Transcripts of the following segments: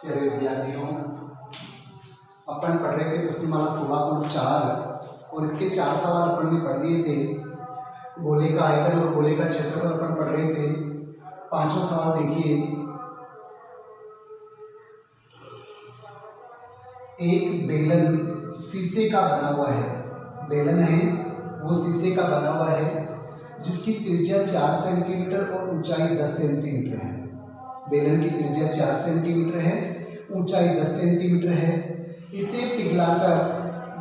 प्यारे विद्यार्थियों, अपन पढ़ रहे थे प्रश्नमाला 16.4 और इसके 4 सवाल अपन ने पढ़ लिए थे। गोले का आयतन और गोले का क्षेत्रफल अपन पढ़ रहे थे। 5वां सवाल देखिए, एक बेलन शीशे का बना हुआ है। बेलन है वो शीशे का बना हुआ है जिसकी त्रिज्या 4 सेंटीमीटर और ऊंचाई 10 सेंटीमीटर है। बेलन की त्रिज्या 4 सेंटीमीटर है, ऊंचाई 10 सेंटीमीटर है। इसे पिघलाकर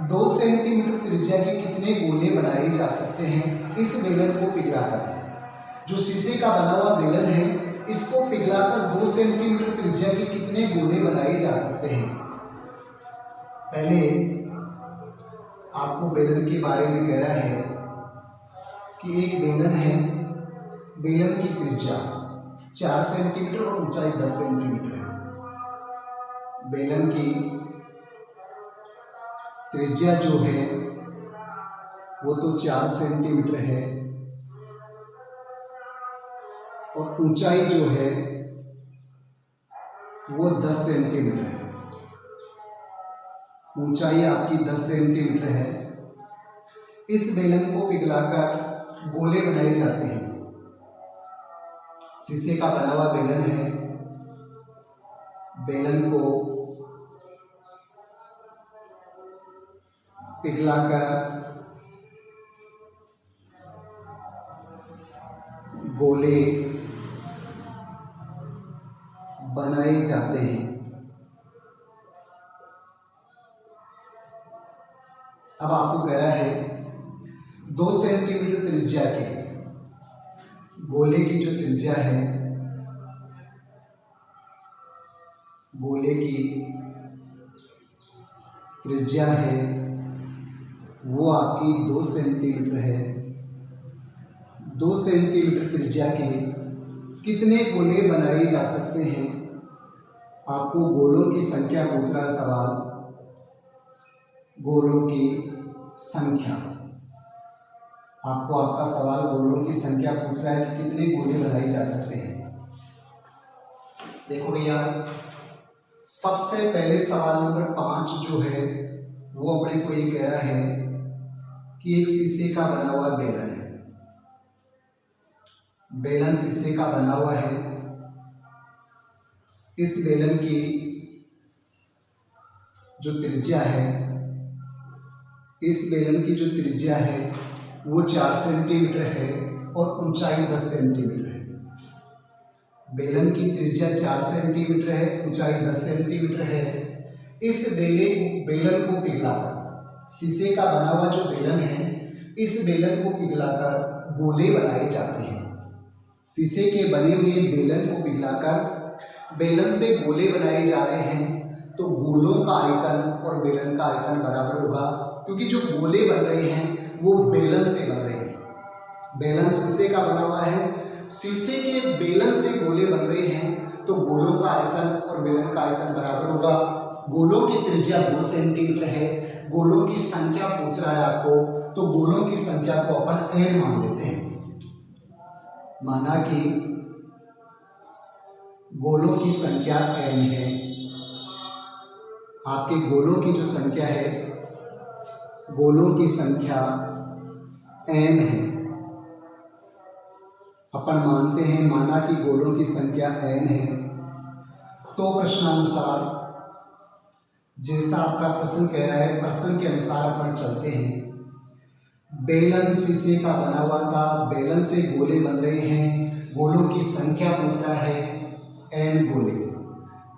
2 सेंटीमीटर त्रिज्या के कितने गोले बनाए जा सकते हैं? इस बेलन को पिघलाकर, जो शीशे का बना हुआ बेलन है, इसको पिघलाकर 2 सेंटीमीटर त्रिज्या के कितने गोले बनाए जा सकते हैं? पहले आपको बेलन के बारे में कह रहा है कि एक बेलन है, बेलन की त्रिज्या 4 सेंटीमीटर और ऊंचाई 10 सेंटीमीटर है। बेलन की त्रिज्या जो है वो तो 4 सेंटीमीटर है और ऊंचाई जो है वो 10 सेंटीमीटर है। ऊंचाई आपकी 10 सेंटीमीटर है। इस बेलन को पिघलाकर गोले बनाए जाते हैं। शीशे का बना हुआ बेलन है, बेलन को पिघलाकर गोले बनाए जाते हैं। अब आपको कह रहा है 2 सेंटीमीटर त्रिज्या के गोले की जो त्रिज्या है, गोले की त्रिज्या है वो आपकी 2 सेंटीमीटर है। 2 सेंटीमीटर त्रिज्या के कितने गोले बनाए जा सकते हैं? आपको गोलों की संख्या पूछ रहा है सवाल। गोलों की संख्या, आपको आपका सवाल गोलों की संख्या पूछ रहा है कि कितने गोले बनाए जा सकते हैं। देखो भैया, सबसे पहले सवाल नंबर 5 जो है वो अपने को ये कह रहा है कि एक शीशे का बना हुआ बेलन है। बेलन शीशे का बना हुआ है। इस बेलन की जो त्रिज्या है, इस बेलन की जो त्रिज्या है वो 4 सेंटीमीटर है और ऊंचाई 10 सेंटीमीटर है। बेलन की त्रिज्या 4 सेंटीमीटर है, ऊंचाई 10 सेंटीमीटर है। इस बेलन को पिघलाकर, शीशे का बना हुआ जो बेलन है, इस बेलन को पिघलाकर गोले बनाए जाते हैं। शीशे के बने हुए बेलन को पिघलाकर बेलन से गोले बनाए जा रहे हैं, तो गोलों का आयतन और बेलन का आयतन बराबर होगा, क्योंकि जो गोले बन रहे हैं वो बेलन से बन रहे हैं। बेलन शीशे का बना हुआ है, शीशे के बेलन से गोले बन रहे हैं, तो गोलों का आयतन और बेलन का आयतन बराबर होगा। गोलों की त्रिज्या 2 सेंटीमीटर है। गोलों की संख्या पूछ रहा है आपको, तो गोलों की संख्या को अपन n मान लेते हैं। माना कि गोलों की संख्या n है। आपके गोलों की जो संख्या है, गोलों की संख्या n है। अपन मानते हैं, माना कि गोलों की संख्या n है, तो प्रश्नानुसार जैसा आपका प्रश्न कह रहा है, प्रश्न के अनुसार अपन चलते हैं। बेलन शीशे का बना हुआ था, बेलन से गोले बन रहे हैं, गोलों की संख्या पूछ रहा है n गोले।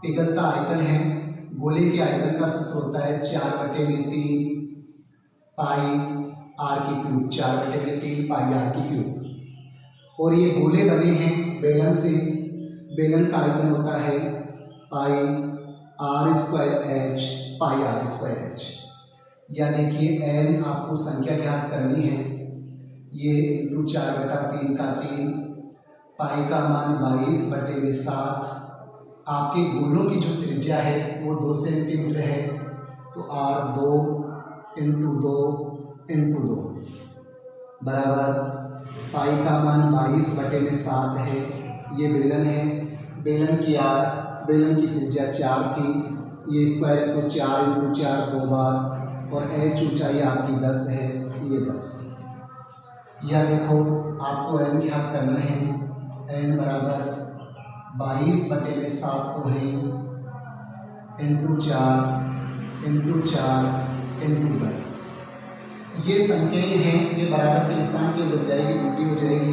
पिघलता आयतन है, गोले के आयतन का सूत्र होता है 4/3 पाई r की क्यूब, 4/3 पाई r की क्यूब। और ये गोले बने हैं बेलन से, बेलन का आयतन होता है पाई r² h पाई r²h। या देखिए n आपको संख्या ज्ञात करनी है, ये इंटू 4/3 का 3, पाई का मान 22/7। आपके गोलों की जो त्रिज्या है वो 2 सेंटीमीटर है, तो r2 इंटू 2 बराबर पाई का मान 22/7 है। ये बेलन है, बेलन की आर बेलन की त्रिज्या 4 थी, ये स्क्वायर है तो 4 × 4 2 बार, और एच ऊंचाई आपकी 10 है, ये 10। यह देखो आपको एन ज्ञात करना है। एन बराबर 22/7 तो है × 4 × 4 × 10। ये संख्याएं हैं, ये बराबर के निशान के उधर जाएगी, उल्टी हो जाएगी।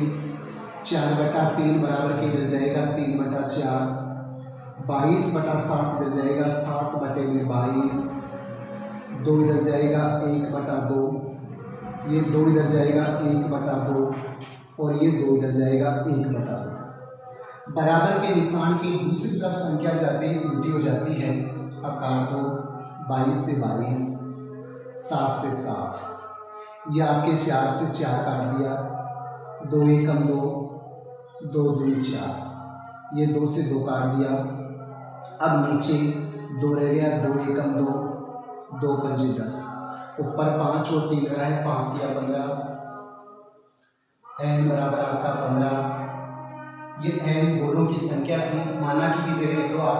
4/3 बराबर के इधर जाएगा 3/4, 22/7 इधर जाएगा 7/22, 2 इधर जाएगा 1/2, ये 2 इधर जाएगा 1/2, और ये 2 इधर जाएगा 1/2। बराबर के निशान की दूसरी तरफ संख्या जाते ही उल्टी हो जाती है। अब काट दो, 22 से 22, 7 से 7, ये आपके 4 से 4 काट दिया, 2 एकम 2, 2 दूनी 4, ये 2 से 2 काट दिया। अब नीचे 2 रह गया, 2 एकम 2, 2 पंजे 10, ऊपर 5 और 3 रहा है, 5 दिया 15, एन बराबर आपका 15। ये एन गोलों की संख्या थी, माना की जगह लिख दो आप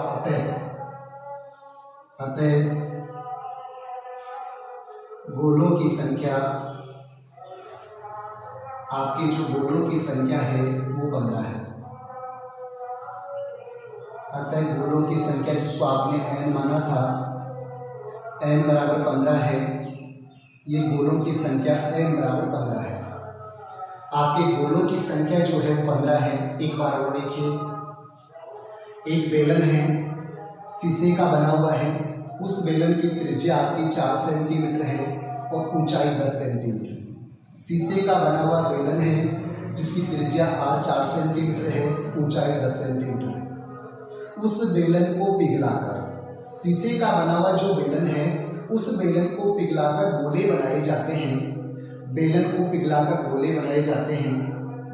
अतः गोलों की संख्या, आपकी जो गोलों की संख्या है वो 15 है। अतः गोलों की संख्या जिसको आपने एन माना था, एन बराबर 15 है, ये गोलों की संख्या एन बराबर 15 है। आपके गोलों की संख्या जो है वो 15 है। एक बार और देखिए, एक बेलन है, शीशे का बना हुआ है, उस बेलन की त्रिज्या आपकी 4 सेंटीमीटर है और ऊंचाई 10 सेंटीमीटर। शीशे का बना हुआ बेलन है जिसकी त्रिज्या R 4 सेंटीमीटर है, ऊंचाई 10 सेंटीमीटर है। उस बेलन को पिघलाकर, शीशे का बना हुआ जो बेलन है उस बेलन को पिघलाकर गोले बनाए जाते हैं, बेलन को पिघलाकर गोले बनाए जाते हैं।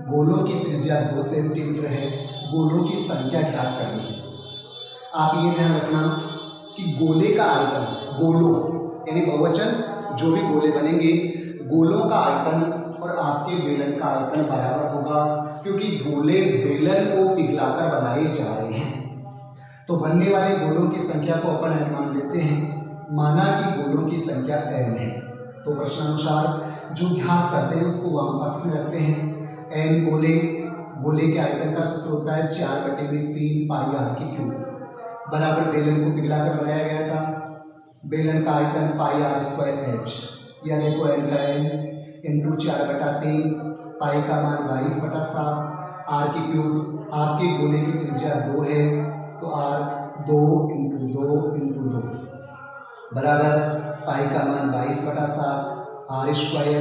गोलों की त्रिज्या 2 सेंटीमीटर है, गोलों की संख्या ज्ञात करनी है। आप ये ध्यान रखना कि गोले का आयतन, गोलों यानी बहुवचन जो भी गोले बनेंगे, गोलों का आयतन और आपके बेलन का आयतन बराबर होगा, क्योंकि गोले बेलन को पिघलाकर बनाए जा रहे हैं। तो बनने वाले गोलों की संख्या को अपन n मान लेते हैं, माना कि गोलों की संख्या n है। तो प्रश्नानुसार जो ज्ञात करते हैं उसको वाम पक्ष में रखते हैं। n गोले के आयतन का सूत्र होता है 4/3 πr³ बराबर बेलन को पिघलाकर बनाया गया था। बेलन का आयतन πr²h, या देखो n का n × 4/3, पाई का मान 22/7, r³ आपके गोले की त्रिज्या 2 है तो r 2 × 2 × 2 बराबर पाई का मान 22/7, r²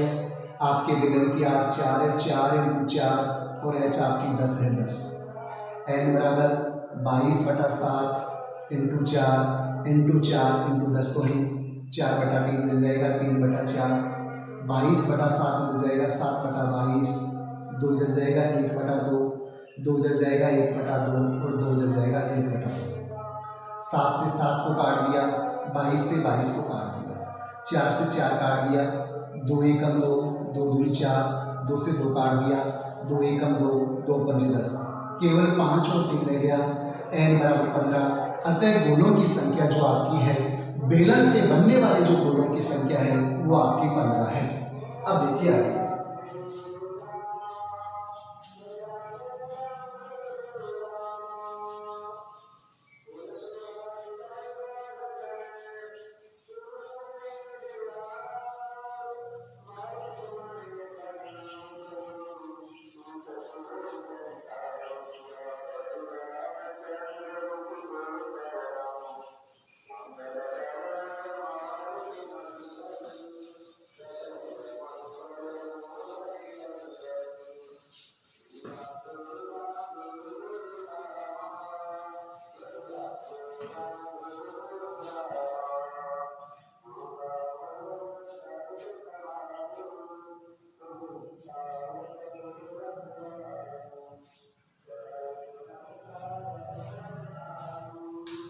आपके बेलन की r 4 है, 4 × 4, और h आपकी 10 है 10। n बराबर 22/7 × 4 × 4 × 10 तो है 4/3 मिल जाएगा, 3/4, 22/7 मिल जाएगा, 7/22, 2 इधर जाएगा 1/2, 2 इधर जाएगा 1/2, और 2 इधर जाएगा 1/2। 7 से 7 को काट दिया, 22 से 22 को काट दिया, 4 से 4 काट दिया, 2 एकम 2, 2 दूनी 4, 2 से 2 काट दिया, 2 एकम 2, 2 पंजे 10, केवल 5 और 3 रह गया, n बराबर 15। अतः गोलों की संख्या जो आपकी है, बेलन से बनने वाले जो गोलों की संख्या है वो आपकी 15 है। अब देखिए आगे,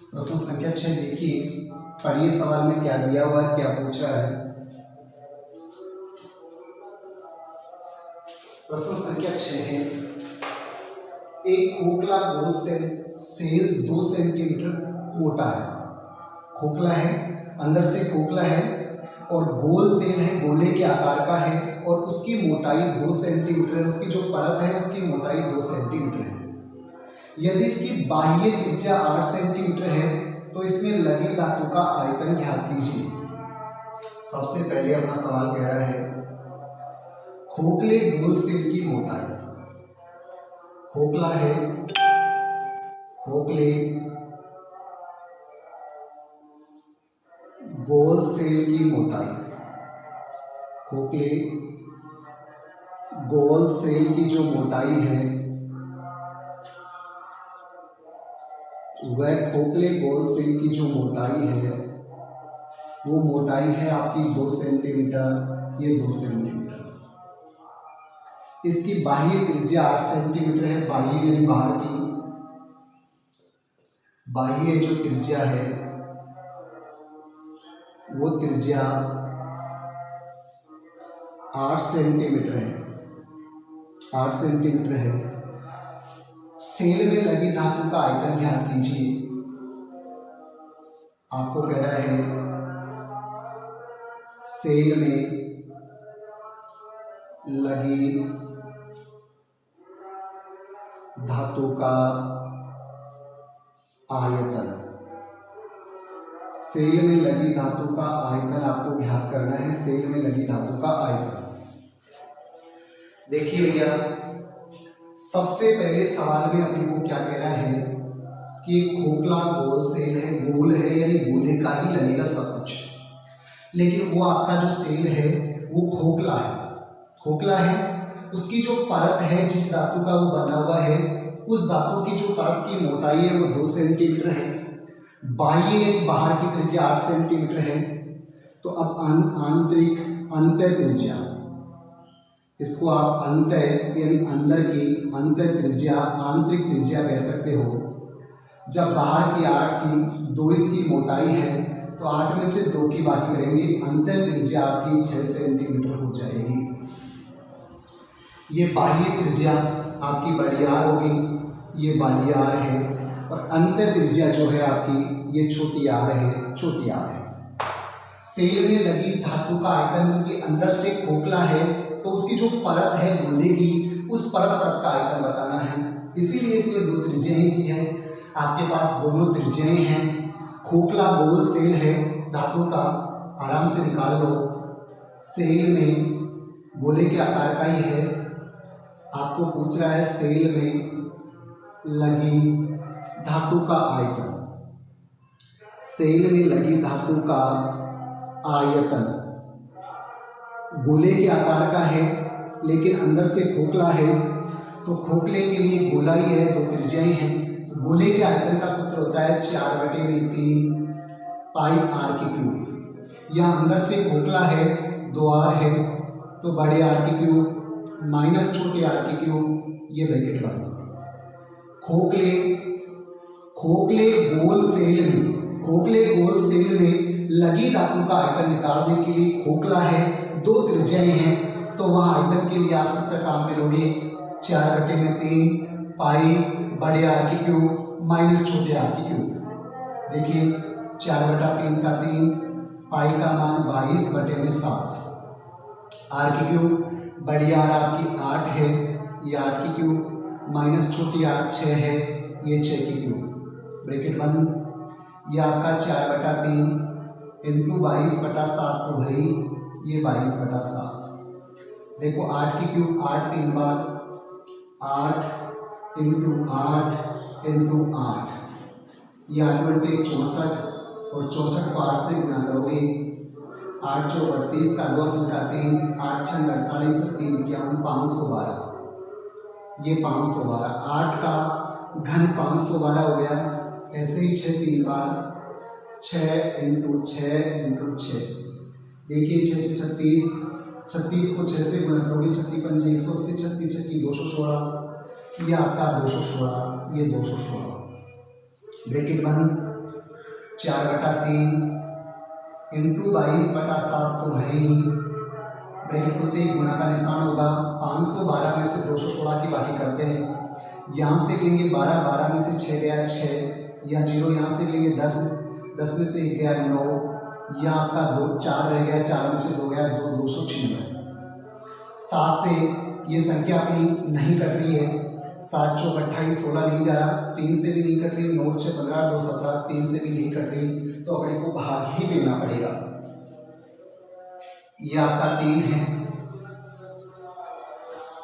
प्रश्न संख्या 6 देखिए, पढ़िए सवाल में क्या दिया हुआ है, क्या पूछा है। प्रश्न संख्या 6 है, एक खोखला गोल सेल 2 सेंटीमीटर मोटा है। खोखला है, अंदर से खोखला है और गोल सेल है, गोले के आकार का है और उसकी मोटाई 2 सेंटीमीटर है। उसकी जो परत है उसकी मोटाई 2 सेंटीमीटर है। यदि इसकी बाह्य त्रिज्या 8 सेंटीमीटर है तो इसमें लगी धातु का आयतन ज्ञात कीजिए। सबसे पहले अपना सवाल कह रहा है खोखले गोल सेल की मोटाई। खोखला है, खोखले गोल सेल की मोटाई, खोखले गोल सेल की जो मोटाई है वह खोखले गोल सेल की जो मोटाई है वो मोटाई है आपकी 2 सेंटीमीटर। ये 2 सेंटीमीटर। इसकी बाह्य त्रिज्या 8 सेंटीमीटर है। बाह्य यानी बाहर की, बाह्य जो त्रिज्या है वो त्रिज्या 8 सेंटीमीटर है। 8 सेंटीमीटर है। सेल में लगी धातु का आयतन ज्ञात कीजिए। आपको कह रहा है सेल में लगी धातु का आयतन। सेल में लगी धातु का आयतन आपको ज्ञात करना है। सेल में लगी धातु का आयतन। देखिए भैया, सबसे पहले सवाल में अपने को क्या कह रहा है कि खोखला गोल सेल है। गोल है यानी गोले का ही लगेगा सब कुछ, लेकिन वो आपका जो सेल है वो खोखला है। खोखला है, उसकी जो परत है जिस धातु का वो बना हुआ है उस धातु की जो परत की मोटाई है वो 2 सेंटीमीटर है। बाह्य यानी बाहर की त्रिज्या 8 सेंटीमीटर है। तो अब आंतरिक अंतर त्रिज्या, इसको आप अंतर यानी अंदर की अंतर त्रिज्या, आंतरिक त्रिज्या कह सकते हो। जब बाहर की 8 थी, 2 इसकी मोटाई है तो 8 में से 2 की बाकी करेंगे, अंतर त्रिज्या आपकी 6 सेंटीमीटर हो जाएगी। ये बाह्य त्रिज्या आपकी बड़ी आर होगी, ये बड़ी आर है और अंतर त्रिज्या जो है आपकी ये छोटी आर है, छोटी आर है। सेल में लगी धातु का आयतन क्योंकि अंदर से खोखला है तो उसकी जो परत है गोले की उस परत का आयतन बताना है, इसीलिए इसमें 2 त्रिज्याएं दी है। आपके पास दोनों त्रिज्याएं हैं। खोखला गोल सेल है धातु का, आराम से निकाल लो। सेल में गोले के आकार का ही है। आपको पूछ रहा है सेल में लगी धातु का आयतन। सेल में लगी धातु का आयतन गोले के आकार का है लेकिन अंदर से खोखला है, तो खोखले के लिए गोला ही है, 2 त्रिज्याएं हैं। गोले के आयतन का सूत्र होता है 4/3 पाई आर की क्यूब। यहाँ अंदर से खोखला है, 2 आर है, तो बड़े आर की क्यूब माइनस छोटे आर की क्यूब, ये ब्रैकेट बंद। खोखले गोल सेल में लगी धातु का आयतन निकालने के लिए खोखला है, 2 त्रिज्याएं हैं, तो वहां आयतन के लिए आप सूत्र काम में लोगे 4/3 पाई बड़े आर की क्यूब माइनस छोटे आर की क्यूब। देखिए 4/3 का 3, पाई का मान 22/7, आर की क्यूब बड़ी आर आपकी 8 है, ये 8 की क्यूब माइनस छोटी आर 6 है, ये 6 की क्यूब, ब्रैकेट बंद। ये आपका 4/3 इंटू 22/7 तो है ही, ये 22/7। देखो 8 की क्यूब 8 3 बार, 8 इंटू 8 इंटू 8, ये 8 64 और 64 को 8 से गुना करोगे, 8 चौ 32 का 2 संख्या 3, 8 6 48 3 51 512, ये 512, 8 का घन 512 हो गया। ऐसे ही 6 3 बार, 6 इंटू 6 इंटू 6, देखिए 6 से 36, 36 को 6 से गुणा करोगे, 36 पंजे 180, 36 छक्की 216, ये आपका 216, ये 216, ब्रैकेट बंद। 4/3 इंटू 22/7 तो है ही, ब्रैकेट खुलते ही गुणा का निशान होगा। 512 में से 216 की बाकी करते हैं, यहाँ से लेंगे 12, 12 में से 6 गया 6, या 0 यहाँ से लेंगे 10, 10 में से 1 गया 9, या आपका 2 4 रह गया, 4 में से 2 गया 2, 296। 7 से ये संख्या अपनी नहीं कट रही है, 7 चौक 28, 16 नहीं जा रहा, 3 से भी नहीं कट रही, 9 6 15 2 17, 3 से भी नहीं कट रही, तो अपने को भाग ही देना पड़ेगा। ये आपका 3 है,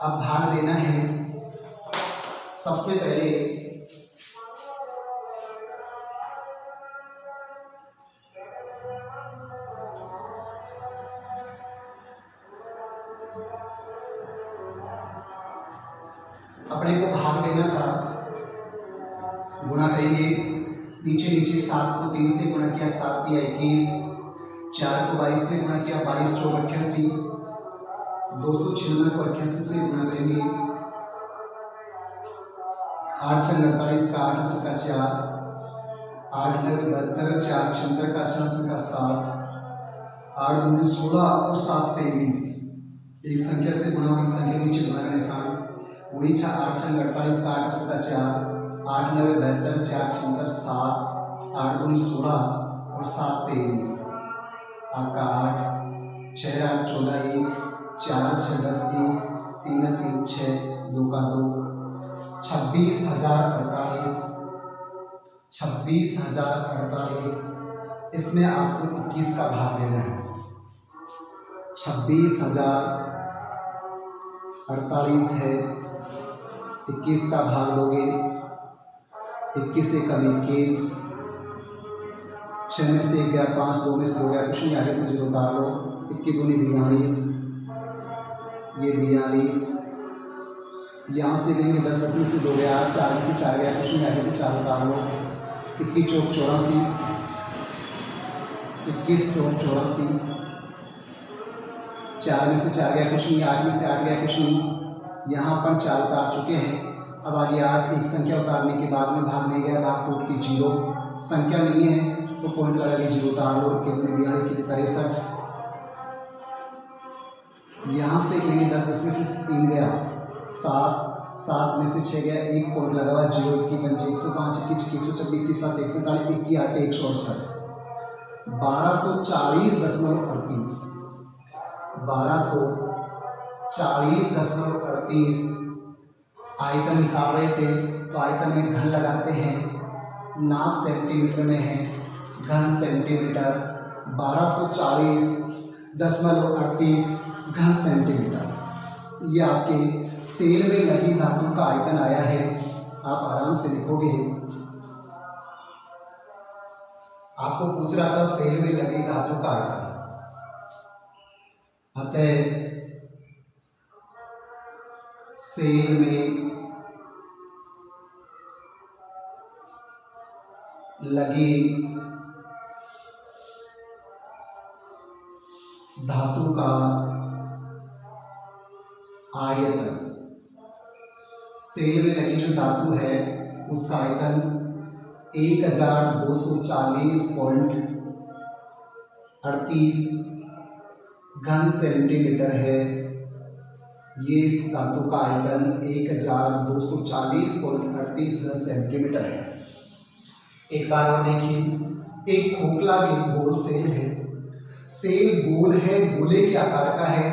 अब भाग देना है। सबसे पहले अपने को भाग देना था, गुणा करेंगे, नीचे नीचे 7 को 3 से गुणा किया, 7 दिया 21, 4 को 22 से गुणा किया, 22 चौक 88, 296 को 88 से गुणा करेंगे, 8 छंग 48 का 8 80 का 4, 8 9 72, 4 76 का 86 का 7, 8 9 16 और 7 23। एक संख्या से गुणा हुई संख्या नीचे गुणा का निशान, वही 8 छंग 48 का 8 80 का 4, 8 9 72, 4 76 7, 8 9 16 और 7 23। आपका 8 6 8 14 1, 4 6 10 1, 3 3 6 2 का 2, 26,048, 26,048। इसमें आपको 21 का भाग देना है। 26,048 है, 21 का भाग दोगे, 21 से कम 21, 6 में से 1 गया 5, 2 में से 2 गया, कुछ नहीं, आगे से 0 उतार लो, 21 दूनी 42, ये 42, यहाँ से लेंगे 10, 10 में से 2 गया 8, 4 में से 4 गया, कुछ नहीं, आगे से 4 उतार लो, 21 चौक 84, 21 चौक 84, 4 में से 4 गया, कुछ नहीं, 8 में से 8 गया, कुछ नहीं, यहाँ पर 4 उतार चुके हैं। अब आगे 8, एक संख्या उतारने के बाद में भाग नहीं गया, भाग टूट के 0, संख्या नहीं है तो पॉइंट लगा के 0 उतार लो, कितने 63। यहाँ से लेंगे 10, 10 में से 3 गया 7, 7 में से 6 गया, 1 पॉइंट लगा हुआ, 0 21 पंचे 105, 21 126, 21 7 147, 21 8 168, 1240.38, 1240.38। आयतन निकाल रहे थे तो आयतन में घन लगाते हैं, नाप सेंटीमीटर में है, घन सेंटीमीटर, 1240.38 घन सेंटीमीटर। ये आपके सेल में लगी धातु का आयतन आया है, आप आराम से लिखोगे। आपको पूछ रहा था सेल में लगी धातु का आयतन, अतः सेल में लगी धातु का आयतन, सेल में लगी जो धातु है उसका आयतन 1240.38 घन सेंटीमीटर है। ये इस धातु का आयतन 1240.38 घन सेंटीमीटर है। एक बार और देखिए, एक खोखला गोल सेल है, सेल गोल है, गोले के आकार का है,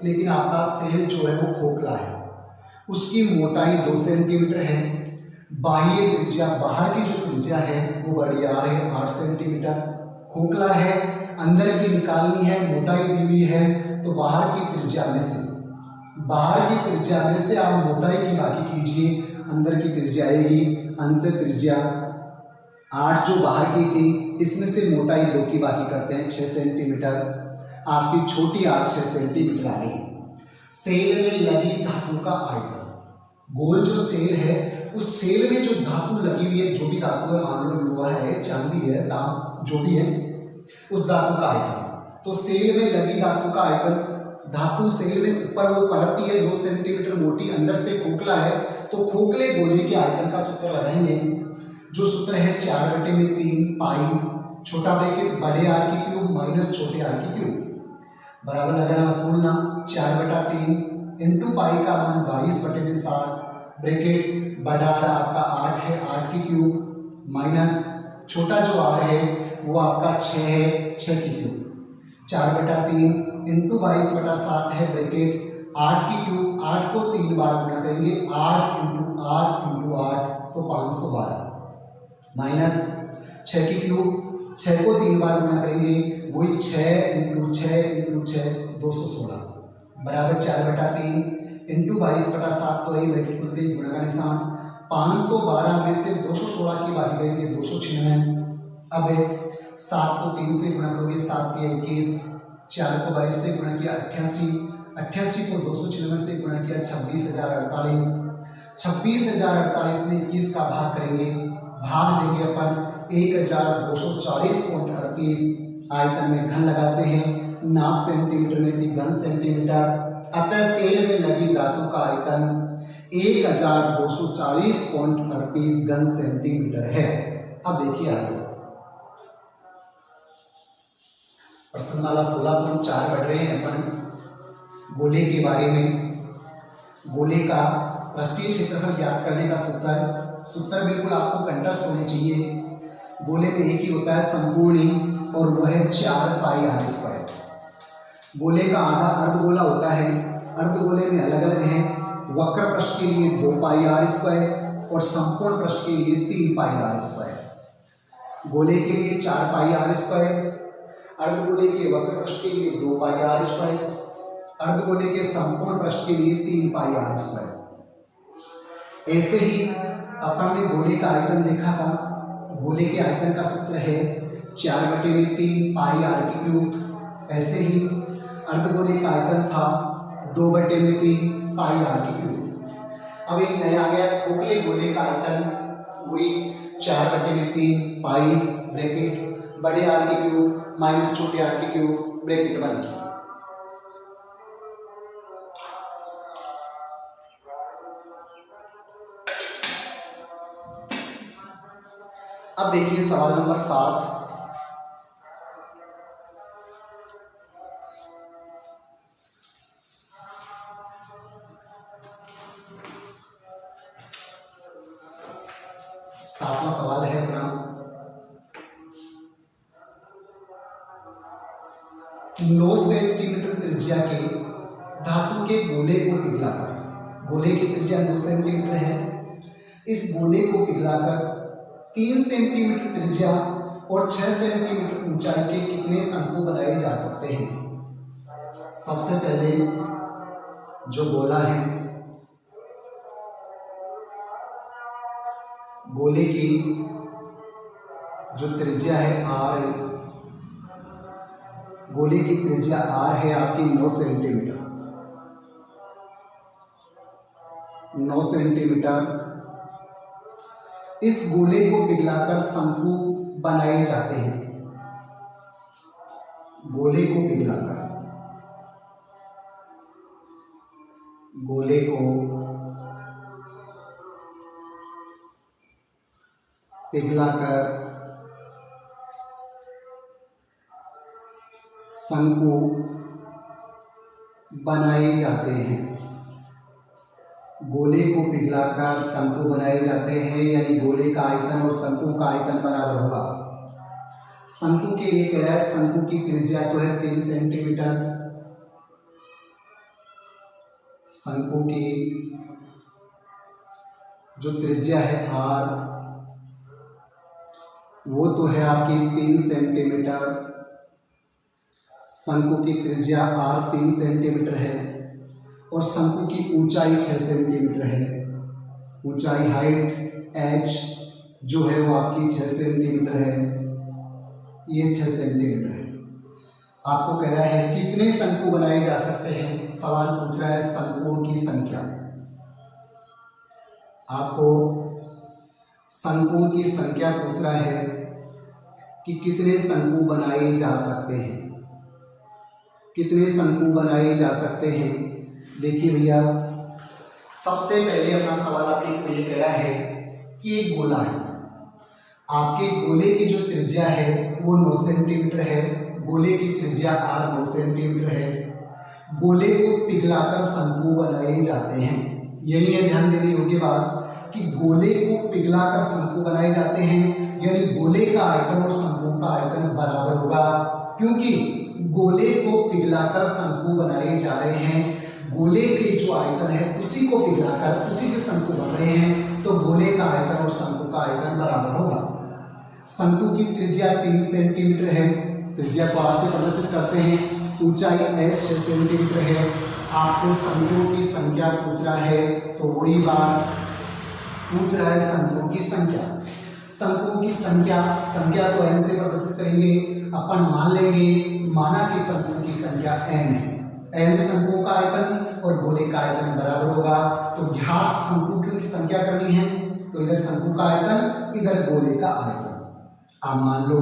लेकिन आपका सेल जो है वो खोखला है। उसकी मोटाई 2 सेंटीमीटर है, बाह्य त्रिज्या, बाहर की जो त्रिज्या है वो बड़ी आर है 8 सेंटीमीटर। खोखला है, अंदर की निकालनी है, मोटाई दी हुई है, तो बाहर की त्रिज्या में से आप मोटाई की बाकी कीजिए, अंदर की त्रिज्या आएगी, अंतर त्रिज्या 8 जो बाहर की थी, इसमें से मोटाई 2 की बाकी करते हैं 6 सेंटीमीटर। आपकी छोटी आर 6 सेंटीमीटर आ गई। सेल में लगी धातु का आयतन, गोल जो सेल है उस सेल में जो धातु लगी हुई है, जो भी धातु है, मान लो लोहा है, चांदी है, तांबा, जो भी है, उस धातु का आयतन। तो सेल में लगी धातु का आयतन, धातु सेल में ऊपर वो परती है 2 सेंटीमीटर मोटी, अंदर से खोखला है, तो खोखले गोले के आयतन का सूत्र लगाएंगे। जो सूत्र है 4/3 पाई, छोटा ब्रैकेट बड़े आर की क्यूब माइनस छोटे आर की क्यूब, बराबर लगाना मत भूलना। 4/3 इंटू पाई का मान 22/7 ब्रैकेट बड़ा आर आपका 8 है, 8 की क्यूब माइनस छोटा जो आर है वो आपका 6 है, 6 की क्यूब 4/3 इंटू 22/7 है ब्रैकेट 8 की क्यूब 8 को 3 बार गुणा करेंगे 8 इंटू 8 इंटू 8 तो 512 माइनस 6 की क्यूब 6 को 3 बार गुणा करेंगे वही 6 इंटू 6 इंटू 6 216 बराबर 4/3 इंटू 22/7 तो यही ब्रैकेट खुलते ही गुणा का निशान 512 में से 216 की बात करेंगे 296। अब 7 को 3 से गुणा करोगे 7 के 21, 4 को 22 से गुणा किया 88, 88 को 296 से गुणा किया 26,048, 26,048 में 21 का भाग करेंगे, भाग देंगे अपन 1240.38। आयतन में घन लगाते हैं, नाप सेंटीमीटर में भी घन सेंटीमीटर, अतः सेल में लगी धातु का आयतन 1240.38 घन सेंटीमीटर है। अब देखिए आगे प्रश्नमाला 16.4 पढ़ रहे हैं अपन गोले के बारे में। गोले का पृष्ठीय क्षेत्रफल ज्ञात करने का सूत्र बिल्कुल आपको कंठस्थ होने चाहिए। गोले में एक ही होता है संपूर्ण और वह है 4πr²। गोले का आधा अर्धगोला होता है, अर्धगोले में अलग अलग है, वक्र पृष्ठ के लिए 2πr² और संपूर्ण पृष्ठ के लिए 3πr²। गोले के लिए 4πr², अर्धगोले के वक्र पृष्ठ के लिए 2πr², अर्धगोले के संपूर्ण पृष्ठ के लिए 3πr²। ऐसे ही अपन ने गोले का आयतन देखा था, गोले के आयतन का सूत्र है 4/3πr³। ऐसे ही अर्धगोले का आयतन था 2/3πr³। अब एक नया आ गया खोखले गोले का आयतन, वही 4/3π ब्रैकेट बड़े आर की क्यूब माइनस छोटे आर की क्यूब ब्रैकेट बंद। अब देखिए सवाल नंबर 7। सातवां सवाल है अपना 9 सेंटीमीटर त्रिज्या के धातु के गोले को पिघलाकर, गोले की त्रिज्या 9 सेंटीमीटर है, इस गोले को पिघलाकर 3 सेंटीमीटर त्रिज्या और 6 सेंटीमीटर ऊंचाई के कितने शंकु बनाए जा सकते हैं। सबसे पहले जो गोला है, गोले की जो त्रिज्या है r, गोले की त्रिज्या r है आपकी 9 सेंटीमीटर। 9 सेंटीमीटर इस गोले को पिघलाकर शंकु बनाए जाते हैं। गोले को पिघलाकर, गोले को पिघलाकर शंकु बनाए जाते हैं। गोले को पिघलाकर शंकु बनाए जाते हैं, यानी गोले का आयतन और शंकु का आयतन बराबर होगा। शंकु के लिए कह रहा है, शंकु की त्रिज्या तो है 3 सेंटीमीटर, शंकु की जो त्रिज्या है r वो तो है आपकी 3 सेंटीमीटर। शंकु की त्रिज्या r 3 सेंटीमीटर है और शंकु की ऊंचाई 6 सेंटीमीटर है। ऊंचाई हाइट h जो है वो आपकी 6 सेंटीमीटर है, ये 6 सेंटीमीटर है। आपको कह रहा है कितने शंकु बनाए जा सकते हैं। सवाल पूछ रहा है शंकुओं की संख्या। आपको शंकुओं की संख्या पूछ रहा है कि कितने शंकु बनाए जा सकते हैं, कितने शंकु बनाए जा सकते हैं। देखिए भैया, सबसे पहले अपना सवाल आपके को ये कह रहा है कि एक गोला है, आपके गोले की जो त्रिज्या है वो 9 सेंटीमीटर है, गोले की त्रिज्या r 9 सेंटीमीटर है। गोले को पिघलाकर शंकु बनाए जाते हैं, यही है ध्यान देने योग्य बात कि गोले को पिघलाकर शंकु बनाए जाते हैं, यानी गोले का आयतन और शंकु का आयतन बराबर होगा, क्योंकि गोले को पिघलाकर शंकु बनाए जा रहे हैं। गोले के जो आयतन है उसी को पिघलाकर उसी से शंकु बन रहे हैं, तो गोले का आयतन और शंकु का आयतन बराबर होगा। शंकु की त्रिज्या 3 सेंटीमीटर है, त्रिज्या को r से प्रदर्शित करते हैं। ऊंचाई h 6 सेंटीमीटर है। आपको शंकुओं की संख्या पूछ रहा है, तो वही बात पूछ रहा है शंकुओं की संख्या। शंकुओं की संख्या को n से प्रदर्शित करेंगे। अपन मान लेंगे माना कि शंकुओं की संख्या n है। n शंकुओं का आयतन और गोले का आयतन बराबर होगा, तो ज्ञात शंकुओं की संख्या करनी है, तो इधर शंकु का आयतन इधर गोले का आयतन। आप मान लो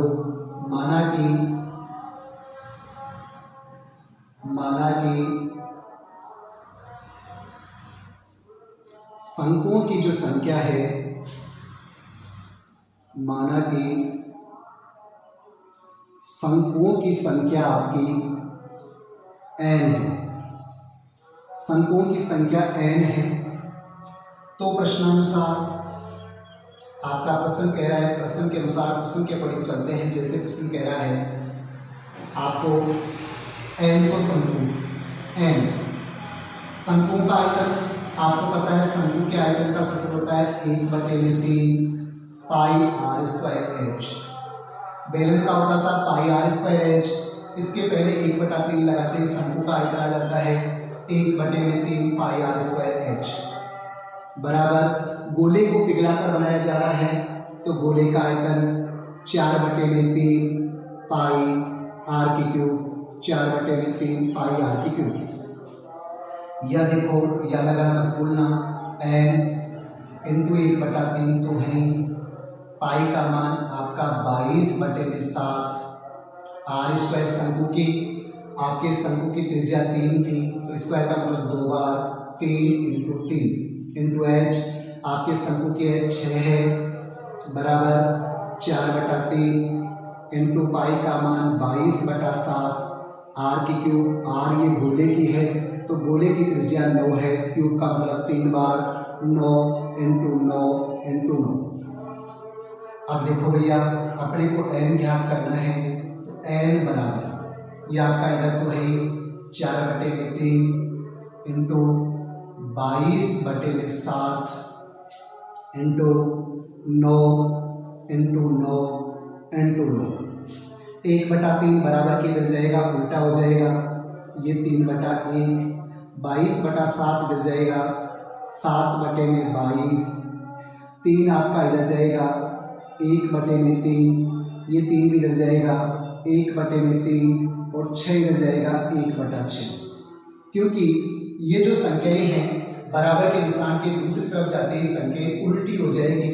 माना कि शंकुओं की जो संख्या है, माना कि शंकुओं की संख्या आपकी n है, शंकुओं की संख्या n है। तो प्रश्नानुसार आपका प्रश्न कह रहा है, प्रश्न के अनुसार प्रश्न के पढ़ी चलते हैं। जैसे प्रश्न कह रहा है आपको n को शंकुओं का आयतन, आपको पता है शंकु के आयतन का सूत्र होता है 1/3 पाई r स्क्वायर h। बेलन का होता था पाई r स्क्वायर h। इसके पहले 1/3 लगाते ही शंकु का आयतन आ जाता है 1/3 पाई r स्क्वायर h बराबर। गोले को पिघलाकर बनाया जा रहा है, तो गोले का आयतन 4/3 पाई r की क्यूब, 4/3 पाई r की क्यूब। या देखो, या लगाना मत भूलना, n इंटू 1/3 तो है, पाई का मान आपका 22/7 r स्क्वायर। शंकु की आपके शंकु की त्रिज्या 3 थी, तो स्क्वायर का मतलब 2 बार 3 इंटू 3 इंटू h। आपके शंकु की h 6 है बराबर 4/3 इंटू पाई का मान 22/7 r की क्यूब। r ये गोले की है, तो गोले की त्रिज्या 9 है, क्यूब का मतलब 3 बार 9 इंटू 9 इंटू 9। अब देखो भैया, अपने को n ज्ञात करना है, तो n बराबर ये आपका इधर तो है 4/3 इंटू 22/7 इंटू 9 इंटू 9 इंटू 9। 1/3 बराबर के इधर जाएगा, उल्टा हो जाएगा, ये 3/1। 22/7 इधर जाएगा, 7/22। 3 आपका इधर जाएगा 1/3, ये 3 भी इधर जाएगा 1/3 और 6 इधर जाएगा 1/6। क्योंकि ये जो संख्याएं हैं बराबर के निशान के दूसरी तरफ जाते ही संख्याएं उल्टी हो जाएगी।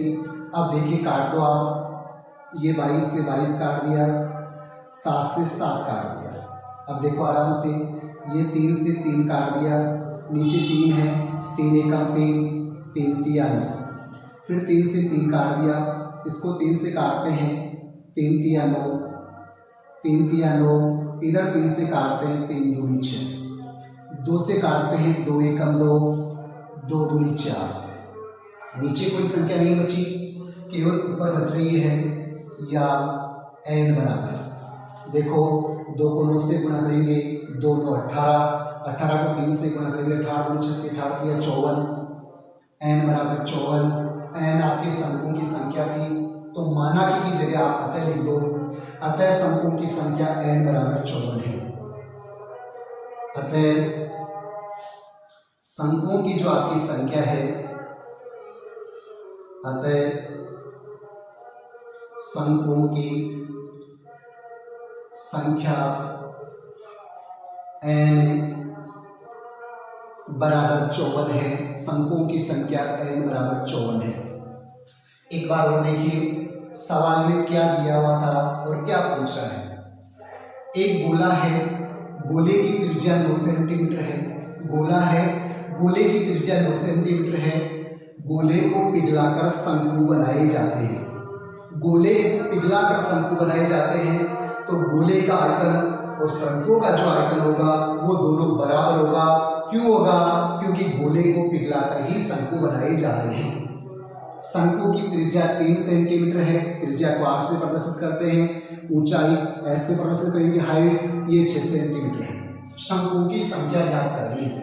अब देखिए, काट दो आप, ये 22 से 22 काट दिया, 7 से 7 काट दिया। अब देखो आराम से, ये 3 से 3 काट दिया, नीचे 3 है, 3 एकम 3, 3 तिया 9। फिर 3 से 3 काट दिया, इसको 3 से काटते हैं, 3 तिया 9, 3 तिया 9। इधर 3 से काटते हैं, 3 दूनी 6। 2 से काटते हैं, 2 एकम 2, 2 दूनी 4। नीचे कोई संख्या नहीं बची, केवल ऊपर बच रही है या n बराबर। देखो, 2 को 9 से गुणा करेंगे, 2 9 18, 18 को 3 से गुणा करेंगे, 18 दूनी 36, 18 या 54, n बराबर 54। n आपके शंकुओं की संख्या थी, तो माना की जगह आप अतः लिख दो। अतः शंकुओं की संख्या n बराबर 54 है। अतः शंकुओं की जो आपकी संख्या है, अतः शंकुओं की संख्या n बराबर 54 है। शंकुओं की संख्या n बराबर 54 है। एक बार और देखिए, सवाल में क्या दिया हुआ था और क्या पूछ रहा है। एक गोला है, गोले की त्रिज्या 9 सेंटीमीटर है। गोला है, गोले की त्रिज्या 9 सेंटीमीटर है। गोले को पिघलाकर शंकु बनाए जाते हैं। गोले को पिघलाकर शंकु बनाए जाते हैं, तो गोले का आयतन और शंकुओं का जो आयतन होगा वो दोनों बराबर होगा। क्यों होगा? क्योंकि गोले को पिघलाकर ही शंकु बनाए जा रहे हैं। शंकु की त्रिज्या 3 सेंटीमीटर है, त्रिज्या को r से प्रदर्शित करते हैं, ऊंचाई s से प्रदर्शित करेंगे, हाइट ये 6 सेंटीमीटर है। शंकुओं की संख्या ज्ञात करनी है।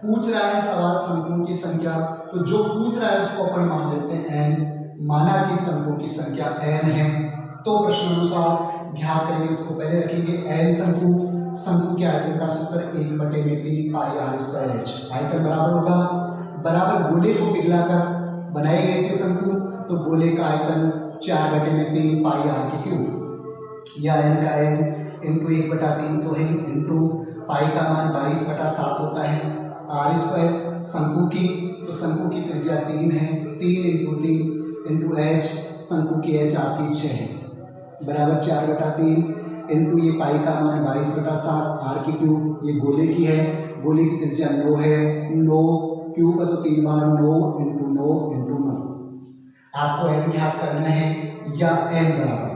पूछ रहा है सवाल शंकुओं की संख्या, तो जो पूछ रहा है उसको अपन मान लेते हैं n, माना कि शंकुओं की संख्या n है, तो प्रश्न अनुसार ज्ञात करेंगे, उसको पहले रखेंगे n शंकु के आयतन का सूत्र 1/3 पाई r स्क्वायर h। आयतन बराबर होगा, बराबर गोले को पिघलाकर बनाए गए थे शंकु, तो गोले का आयतन 4/3 पाई r की क्यूब, या n का n इंटू 1/3 तो है, इंटू पाई का मान 22/7 होता है, r स्क्वायर शंकु की, तो शंकु की त्रिज्या 3 है, 3 इंटू 3 इंटू h, शंकु की h आपकी 6 है, बराबर 4/3 इंटू ये पाई का मान 22/7 r की क्यूब, ये गोले की है, गोले की त्रिज्या 9 है, 9 क्यूब का तो 3 बार 9 इंटू 9 इंटू 9। आपको n ज्ञात करना है, या n बराबर,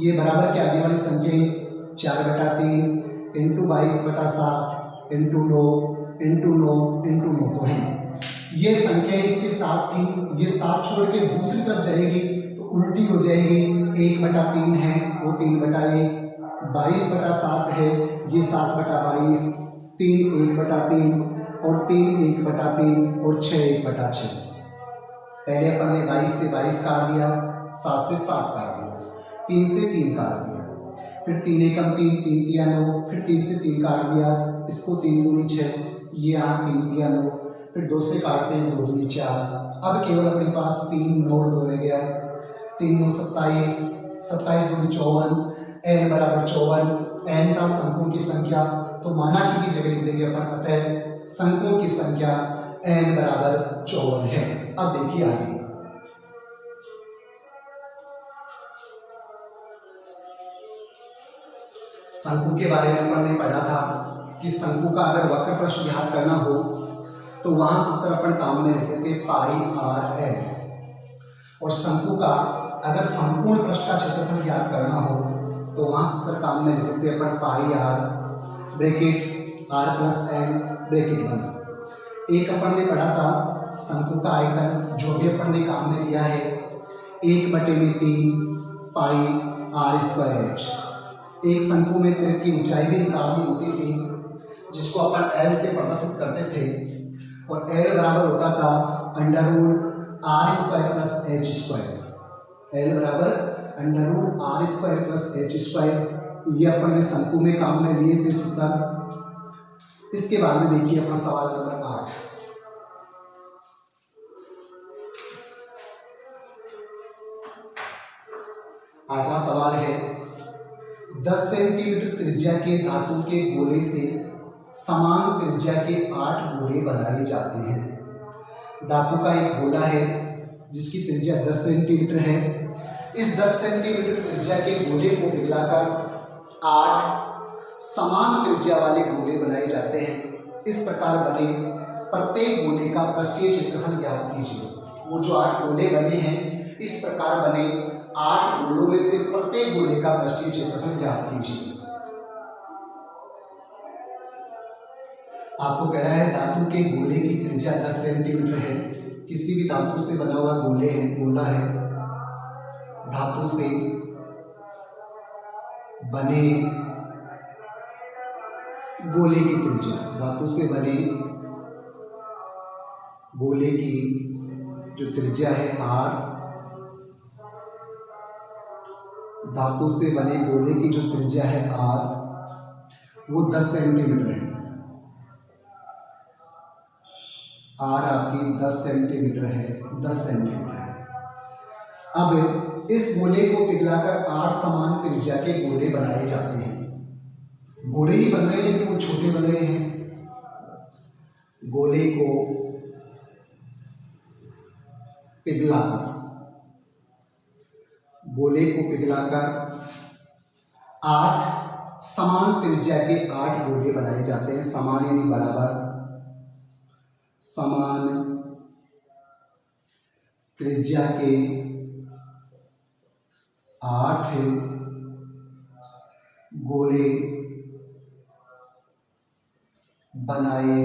ये बराबर के आगे वाली संख्या 4/3 इंटू 22/7 इंटू 9 इंटू 9 इंटू 9 तो है। ये संख्या इसके साथ थी, ये 7 छोड़ के दूसरी तरफ जाएगी तो उल्टी हो जाएगी, 1/3 है वो 3/1, 22/7 है ये 7/22, 3 1/3 और 3 1/3 और 6 1/6। पहले अपन ने 22 से 22 काट दिया, 7 से 7 काट दिया, 3 से 3 काट दिया, फिर 3 एकम 3, 3 तिया 9, फिर 3 से 3 काट दिया, इसको 3 दूनी 6, ये यहाँ 3 तिया 9, फिर 2 से काटते हैं 2 दूनी 4। अब केवल अपने पास 3 9 और 2 रह गया, 3 9 27, 27 दूनी 54, n बराबर 54, n था शंकुओं की संख्या, तो माना की जगह लिख देंगे अपन, अतः शंकुओं की संख्या n बराबर 54 है। अब देखिए आगे, शंकु के बारे में अपन ने पढ़ा था कि शंकु का अगर वक्र पृष्ठ ज्ञात करना हो तो वहां सूत्र अपन काम में लेते थे पाई r l, और शंकु का अगर संपूर्ण पृष्ठ का क्षेत्रफल ज्ञात करना हो तो वहां सूत्र काम में लेते थे अपन पाई r bracket r plus l bracket बंद। एक अपन ने पढ़ा था शंकु का आयतन, जो भी अपन ने काम में लिया है 1/3 पाई r स्क्वायर h। एक शंकु में त्रिक की ऊंचाई भी निकालनी होती थी, जिसको अपन l से प्रदर्शित करते थे, और l बराबर होता था √r square plus h square, l बराबर √r square plus h square. ये अपन ने शंकु में काम में लिए थे सूत्र। इसके बाद में देखिए अपना सवाल नंबर 8, आठवां सवाल है, 10 सेंटीमीटर त्रिज्या के धातु के गोले से समान त्रिज्या के 8 गोले बनाए जाते हैं। धातु का एक गोला है जिसकी त्रिज्या 10 सेंटीमीटर है। इस 10 सेंटीमीटर त्रिज्या के गोले को पिघलाकर 8 समान त्रिज्या वाले गोले बनाए जाते हैं। इस प्रकार बने प्रत्येक गोले का पृष्ठीय क्षेत्रफल ज्ञात कीजिए। वो जो 8 गोले बने हैं, इस प्रकार बने 8 गोलों में से प्रत्येक गोले का पृष्ठीय क्षेत्रफल ज्ञात कीजिए। आपको कह रहा है धातु के गोले की त्रिज्या 10 सेंटीमीटर है। किसी भी धातु से बना हुआ गोला है, धातु से बने गोले की त्रिज्या, धातु से बने गोले की जो त्रिज्या है r, धातु से बने गोले की जो त्रिज्या है r वो 10 सेंटीमीटर है। r आपकी 10 सेंटीमीटर है, 10 सेंटीमीटर है। अब इस गोले को पिघलाकर 8 समान त्रिज्या के गोले बनाए जाते हैं। गोले ही बन रहे हैं लेकिन वो छोटे बन रहे हैं। गोले को पिघलाकर, गोले को पिघलाकर 8 समान त्रिज्या के 8 गोले बनाए जाते हैं। समान यानी बराबर, समान त्रिज्या के 8 गोले बनाए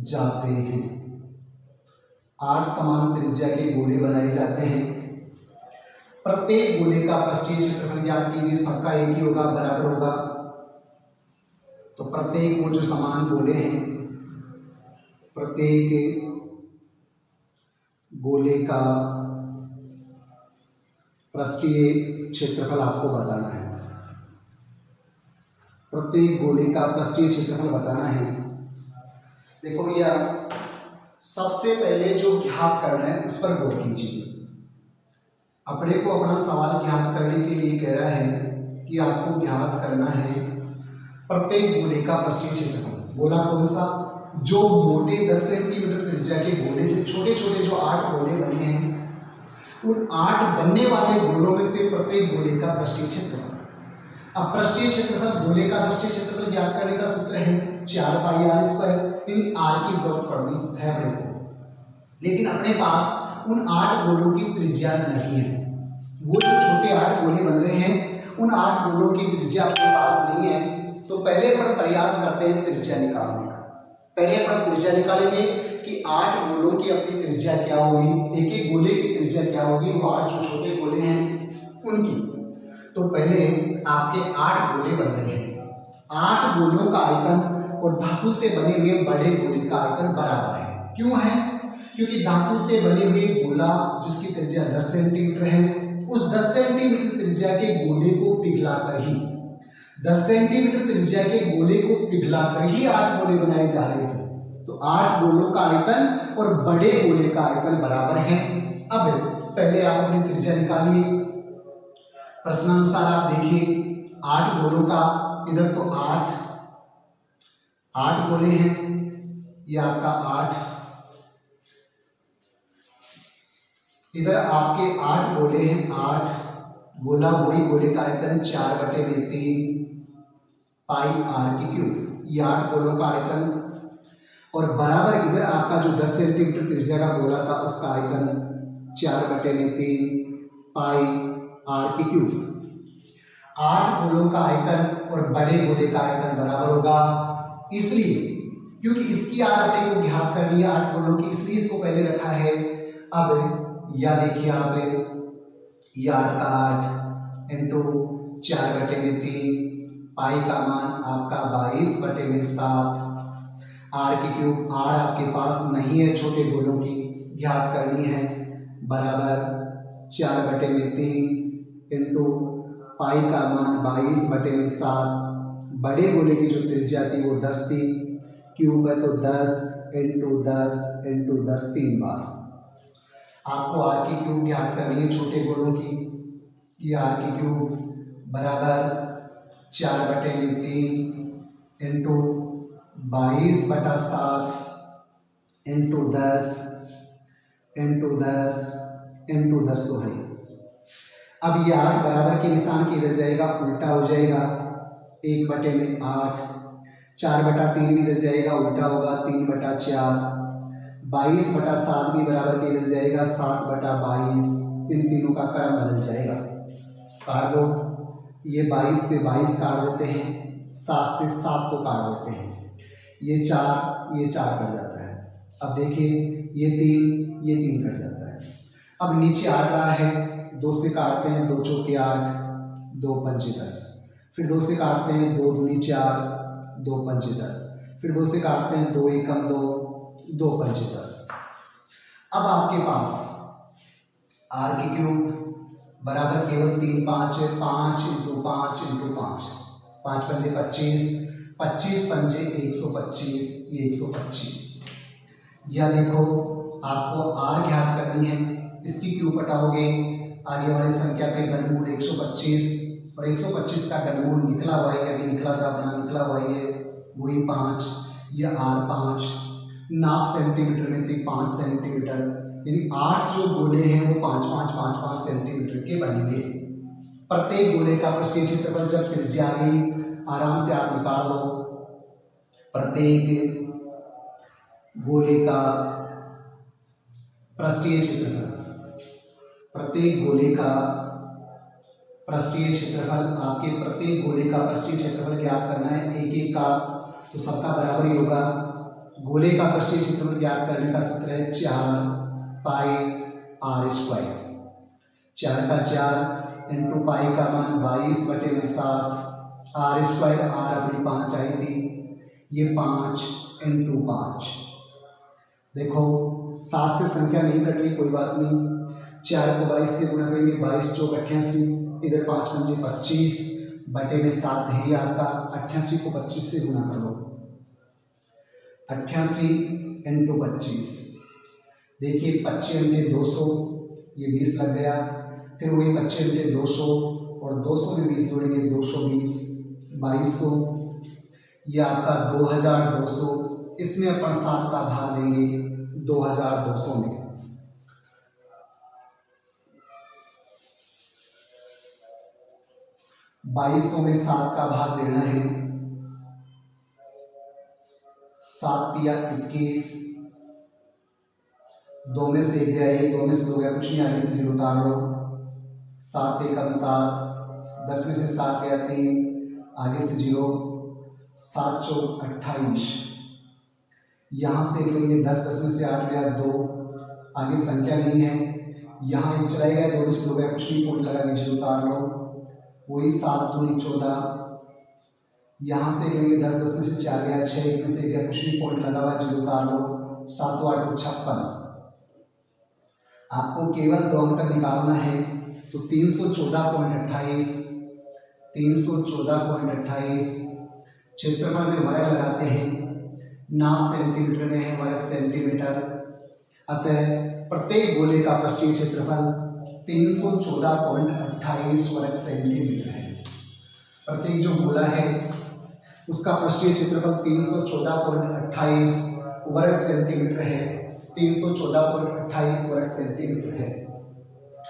जाते हैं। 8 समान त्रिज्या के गोले बनाए जाते हैं। प्रत्येक गोले का पृष्ठीय क्षेत्रफल ज्ञात कीजिए। सबका एक ही होगा, बराबर होगा। तो प्रत्येक वो जो समान गोले हैं, प्रत्येक गोले का पृष्ठीय क्षेत्रफल आपको बताना है। प्रत्येक गोले का पृष्ठीय क्षेत्रफल बताना है। देखो भैया, सबसे पहले जो ज्ञात करना है इस पर गौर कीजिए। अपने को अपना सवाल ज्ञात करने के लिए कह रहा है कि आपको ज्ञात करना है प्रत्येक गोले का पृष्ठीय क्षेत्रफल। गोला कौन सा? जो मोटे 10 सेंटीमीटर त्रिज्या के गोले से छोटे छोटे जो 8 गोले बने हैं, उन 8 बनने वाले गोलों में से प्रत्येक गोले का पृष्ठीय क्षेत्रफल। अब पृष्ठीय क्षेत्रफल, गोले का पृष्ठीय क्षेत्रफल ज्ञात करने का सूत्र है 4 पाई आर स्क्वायर। यानी आर की जरूरत पड़नी है अपने को, लेकिन अपने पास उन 8 गोलों की त्रिज्या नहीं है। वो जो छोटे 8 गोले बन रहे हैं, उन 8 गोलों की त्रिज्या अपने पास नहीं है। तो पहले पर प्रयास करते हैं त्रिज्या निकालने का। पहले पर त्रिज्या निकालेंगे कि 8 गोलों की अपनी त्रिज्या क्या होगी, एक एक गोले की त्रिज्या क्या होगी, वो 8 जो छोटे गोले हैं उनकी। तो पहले आपके 8 गोले बन रहे हैं। 8 गोलों का आयतन और धातु से बने हुए बड़े गोले का आयतन बराबर है। क्यों है? क्योंकि धातु से बने हुए गोला जिसकी त्रिज्या 10 सेंटीमीटर है, उस 10 सेंटीमीटर त्रिज्या के गोले को पिघलाकर ही 10 सेंटीमीटर त्रिज्या के गोले को पिघलाकर ही 8 गोले बनाए जा रहे थे। तो 8 गोलों का आयतन और बड़े गोले का आयतन बराबर है। अब पहले आप अपनी त्रिज्या निकालिए। प्रश्नानुसार आप देखिए 8 गोलों का, इधर तो 8 गोले हैं, ये आपका 8, इधर आपके 8 गोले हैं। 8 गोला वही गोले का आयतन 4/3 पाई आर की क्यूब, ये 8 गोलों का आयतन। और बराबर इधर आपका जो 10 सेंटीमीटर त्रिज्या का गोला था उसका आयतन 4/3 पाई आर की क्यूब। 8 गोलों का आयतन और बड़े गोले का आयतन बराबर होगा, इसलिए क्योंकि इसकी आर अपने को ज्ञात कर लिया 8 गोलों की, इसलिए इसको पहले रखा है। अब या देखिए यहाँ पे, ये 8 का 8 इंटू 4/3 पाई का मान आपका 22/7 आर की क्यूब। आर आपके पास नहीं है छोटे गोलों की, ज्ञात करनी है, बराबर 4/3 इंटू पाई का मान 22/7। बड़े गोले की जो त्रिज्या थी वो 10 थी, क्यूब है तो 10 इंटू 10 इंटू 10 3 बार। आपको आर की क्यूब ज्ञात करनी है छोटे गोलों की। ये आर की क्यूब बराबर 4/3 इंटू 22/7 इंटू 10 इंटू 10 इंटू 10 तो है। अब ये 8 बराबर के निशान के इधर जाएगा, उल्टा हो जाएगा, 1/8। 4/3 भी इधर जाएगा, उल्टा होगा, 3/4। 22/7 भी बराबर के इधर जाएगा, 7/22। इन तीनों का क्रम बदल जाएगा, काट दो। ये 22 से 22 काट देते हैं, 7 से 7 को काट देते हैं, ये 4 कट जाता है। अब देखिए ये 3 कट जाता है। अब नीचे 8 रहा है, 2 से काटते हैं, 2 चौके 8, 2 पंचे 10। फिर 2 से काटते हैं, 2 दूनी 4, 2 पंचे 10। फिर 2 से काटते हैं, 2 एकम 2, 2 पंचे 10। अब आपके पास आर की क्यूब बराबर केवल 3 5 5 इंटू 5 इंटू 5, 5 पंचे 25, 25 पंचे 125, ये 125। या देखो आपको आर ज्ञात करनी है, इसकी क्यूब हटाओगे, आगे वाली संख्या पे घनमूल 125 और 125 का घनमूल निकला हुआ है, अभी निकला था अपना, निकला हुआ है वही 5। यह आर 5 नाप सेंटीमीटर में थी 5 सेंटीमीटर, यानी 8 जो गोले हैं वो 5 सेंटीमीटर के बनेंगे। प्रत्येक गोले का पृष्ठीय क्षेत्रफल जब त्रिज्या आ गई, आराम से आप निकाल लो। प्रत्येक गोले का पृष्ठीय क्षेत्रफल, प्रत्येक गोले का पृष्ठीय क्षेत्रफल, आपके प्रत्येक गोले का पृष्ठीय क्षेत्रफल ज्ञात करना है, एक एक का, तो सबका बराबर ही होगा। गोले का पृष्ठीय क्षेत्रफल ज्ञात करने का सूत्र है 4 पाई आर स्क्वायर। 4 का 4 इंटू पाई का मान 22/7 आर स्क्वायर, आर अपनी 5 आई थी, ये 5 इंटू 5। देखो 7 से संख्या नहीं कट रही, कोई बात नहीं। 4 को 22 से गुणा करेंगे, 22 चौक 88, इधर 5 पंजे 25 बटे में 7 है आपका। 88 को 25 से गुणा कर लो, 88 इंटू 25। देखिए 25 इंटू 200, ये 20 लग गया। फिर वही 25 इंटू 200 और 200 में 20 जोड़ेंगे, 220, 2200, ये आपका 2200। इसमें अपन 7 का भाग देंगे 2200 में। 2200 में 7 का भाग देना है। 7 या 21, 2 में से 1 गया 1, 2 में से 2 गया, कुछ नहीं, आगे से 0 उतार लो। 7 एकम 7, 10 में से 7 गया 3, आगे से 0, 7 चौक 28। यहाँ से लेंगे 10, 10 में से 8 गया 2, आगे संख्या नहीं है, यहाँ 1 चला गया, 2 में से 2 गया, कुछ नहीं, पॉइंट लगा के 0 उतार लो। वही 7 दूनी 14, यहाँ से लेंगे 10, 10 में से 4 गया 6, 1 में से 1 गया, कुछ नहीं, पॉइंट लगा हुआ, 0 उतार लो। 7 8 56। आपको केवल 2 अंक तक निकालना है, तो 314.28, 314.28 क्षेत्रफल में वर्ग लगाते हैं, नाप सेंटीमीटर में है, वर्ग सेंटीमीटर। अतः प्रत्येक गोले का पृष्ठीय क्षेत्रफल 314.28 वर्ग सेंटीमीटर है। प्रत्येक जो गोला है उसका पृष्ठीय क्षेत्रफल 314.28 वर्ग सेंटीमीटर है, 314.28 वर्ग सेंटीमीटर है।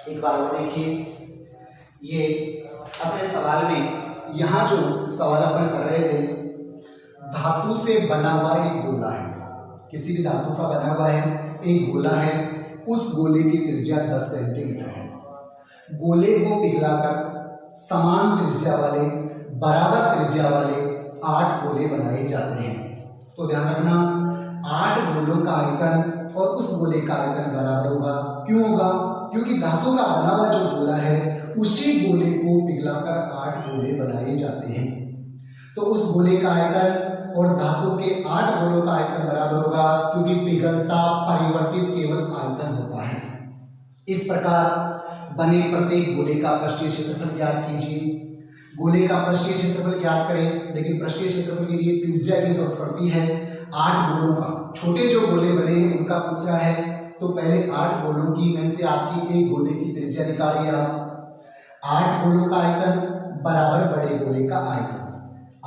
एक बार और देखिए, ये अपने सवाल में यहाँ जो सवाल अपन कर रहे थे, धातु से बना हुआ एक गोला है, किसी भी धातु का बना हुआ है एक गोला है, उस गोले की त्रिज्या 10 सेंटीमीटर है। गोले को पिघलाकर समान त्रिज्या वाले, बराबर त्रिज्या वाले 8 गोले बनाए जाते हैं। तो ध्यान रखना, 8 गोलों का आयतन और उस गोले का आयतन बराबर होगा। क्यों होगा? क्योंकि धातु का बना हुआ जो गोला है उसी गोले को पिघलाकर 8 गोले बनाए जाते हैं। तो उस गोले का आयतन और धातु के 8 गोलों का आयतन बराबर होगा, क्योंकि पिघलता परिवर्तित केवल आयतन होता है। इस प्रकार बने प्रत्येक गोले का पृष्ठीय क्षेत्रफल ज्ञात कीजिए। गोले का पृष्ठीय क्षेत्रफल ज्ञात करें, लेकिन पृष्ठीय क्षेत्रफल के लिए त्रिज्या की जरूरत पड़ती है। 8 गोलों का, छोटे जो गोले बने हैं उनका पूछ रहा है, तो पहले 8 गोलों की में से आपकी एक गोले की त्रिज्या निकालिए आप। 8 गोलों का आयतन बराबर बड़े गोले का आयतन,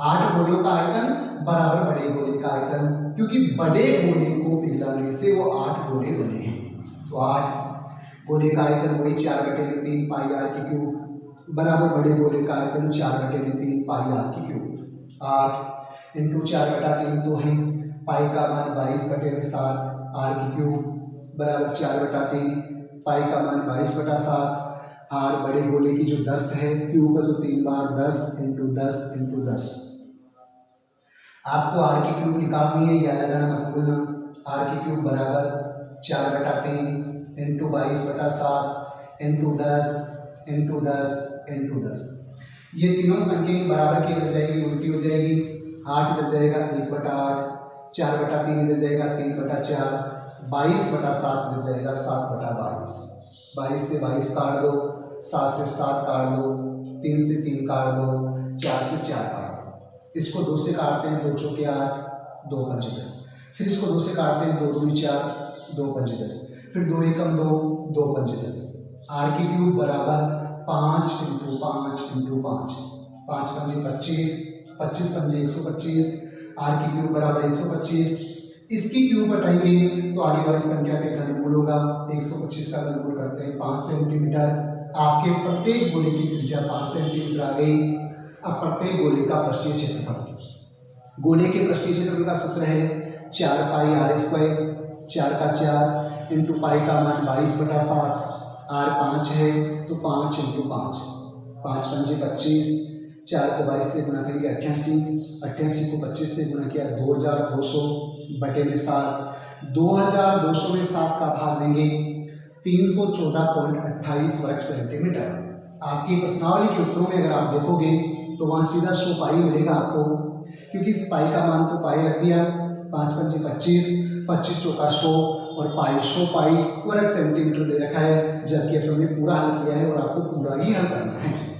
8 गोलों का आयतन बराबर बड़े गोले का आयतन, क्योंकि बड़े गोले को पिघलाने से वो 8 गोले बने हैं। तो 8 गोले का आयतन वही 4/3 पाई आर की क्यूब बराबर बड़े गोले का आयतन 4/3 पाई आर की क्यूब। 8 इंटू 4/3 तो है, पाई का मान 22/7 आर की क्यूब बराबर 4/3, पाई का मान 22/7। आर बड़े गोले की जो 10 है, क्यूब है तो 3 बार 10 इंटू 10 इंटू 10। आपको आर की क्यूब निकालनी है, या लगाना मत भूलना। आर की क्यूब बराबर 4/3 इंटू 22/7 इंटू 10 इंटू 10 इंटू 10। ये तीनों संख्याएं बराबर की इधर जाएगी, उल्टी हो जाएगी। 8 इधर जाएगा 1/8, 4/3 इधर जाएगा 3/4, 22/7 इधर जाएगा 7/22। 22 से 22 काट दो, 7 से 7 काट दो, 3 से 3 काट दो, 4 से 4 काट दो। इसको 2 से काटते हैं, 2 चौके 8, 2 पंजे 10। फिर इसको 2 से काटते हैं, 2 दूनी 4, 2 पंजे 10। फिर 2 एकम 2, 2 पंजे 10। आर की क्यूब बराबर 5 इंटू 5 इंटू 5, 5 पंजे 25, 25 पंजे 125। आर की क्यूब बराबर 125। इसकी क्यूब हटाएंगे तो आगे वाली संख्या के घनमूल होगा। 125 का घनमूल करते हैं 5 सेंटीमीटर। आपके प्रत्येक गोले की त्रिज्या 5 सेंटीमीटर आ गई। अब प्रत्येक गोले का पृष्ठीय क्षेत्रफल, गोले के पृष्ठीय क्षेत्रफल का सूत्र है 4 पाई आर स्क्वायर। 4 का 4 इंटू पाई का मान 22/7, आर 5 है तो 5 इंटू 5, 5 पंजे 25, 4 को 22 से गुणा करेंगे 88, 88 को 25 से गुणा किया 2200 बटे में 7। 2200 में 7 का भाग देंगे 314.28 वर्ग सेंटीमीटर। आपकी प्रश्नावली के उत्तरों में अगर आप देखोगे तो वहाँ सीधा 100 पाई मिलेगा आपको, क्योंकि इस पाई का मान तो पाई रख दिया, 5 पंजे 25, 25 चौका 100 और पाई 100 पाई वर्ग सेंटीमीटर दे रखा है, जबकि अपन ने पूरा हल किया है और आपको पूरा ही हल करना है।